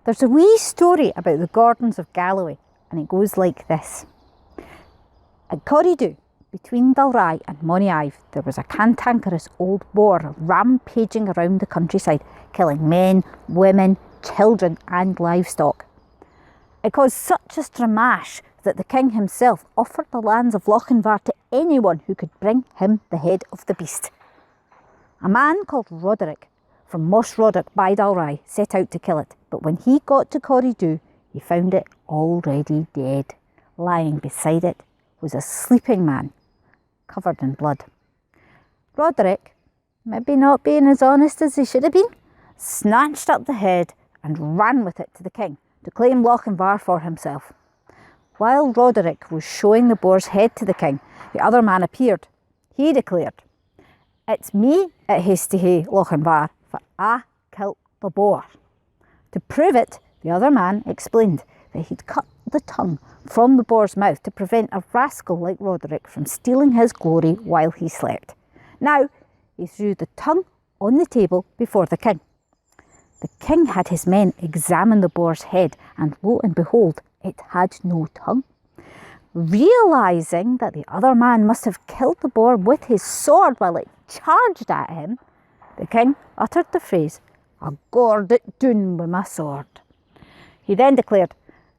There's a wee story about the Gordons of Galloway, and it goes like this. At Corriedoo, between Dalry and Moniaive, there was a cantankerous old boar rampaging around the countryside, killing men, women, children and livestock. It caused such a stramash that the king himself offered the lands of Lochinvar to anyone who could bring him the head of the beast. A man called Roderick from Moss Roddick by Dalry set out to kill it, but when he got to Corriedoo, he found it already dead. Lying beside it was a sleeping man, covered in blood. Roderick, maybe not being as honest as he should have been, snatched up the head and ran with it to the king to claim Lochinvar for himself. While Roderick was showing the boar's head to the king, the other man appeared. He declared, "It's me at Hasty Hay, Lochinvar, for I killed the boar." To prove it, the other man explained that he'd cut the tongue from the boar's mouth to prevent a rascal like Roderick from stealing his glory while he slept. Now, he threw the tongue on the table before the king. The king had his men examine the boar's head, and lo and behold, it had no tongue. Realising that the other man must have killed the boar with his sword while it charged at him, the king uttered the phrase, "I gored it doon with my sword." He then declared,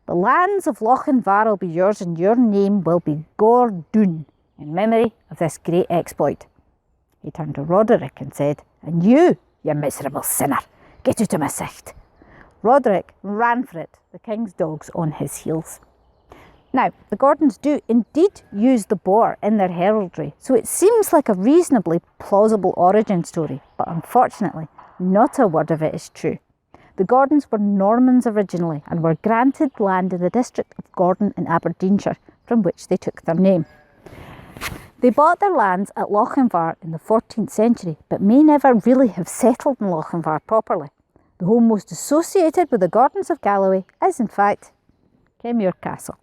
"The lands of Lochinvar will be yours, and your name will be gored doon in memory of this great exploit." He turned to Roderick and said, "And you miserable sinner, get out of my sight." Roderick ran for it, the king's dogs on his heels. Now, the Gordons do indeed use the boar in their heraldry, so it seems like a reasonably plausible origin story, but unfortunately, not a word of it is true. The Gordons were Normans originally and were granted land in the district of Gordon in Aberdeenshire, from which they took their name. They bought their lands at Lochinvar in the 14th century, but may never really have settled in Lochinvar properly. The home most associated with the Gordons of Galloway is, in fact, Kenmure Castle.